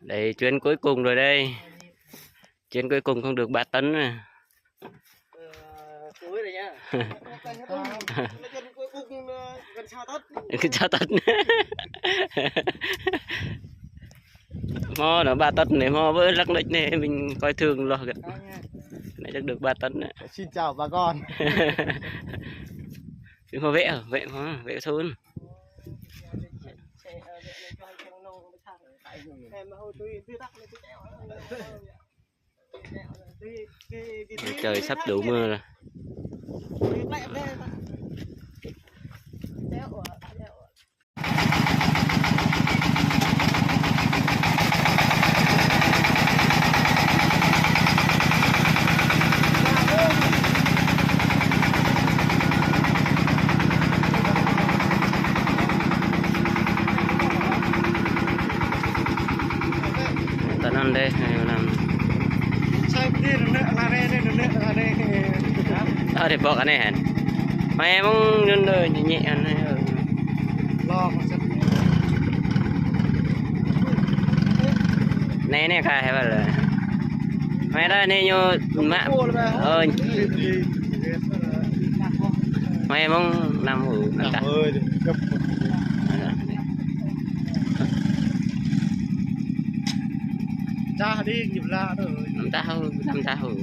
Đây chuyến cuối cùng rồi đây. Chuyến cuối cùng không được 3 tấn rồi. Cuối rồi nhá. Chuyến cuối cùng gần 6 tấn. 6 tấn. Mò nó 3 tấn này, mò với lắc lệch này mình coi thường rồi. Này chắc được 3 tấn đấy. Xin chào bà con. Đừng có vẽ mà, vẽ thôn. Trời sắp đổ mưa rồi. Tận đây làm để bỏ cái này hả? Mày mong nhân đời nhẹ nhẹ này. Này khai hay là mày đây này như mạ ơi mày mong nằm ngủ ơi cha đi nhịp la rồi năm ta hư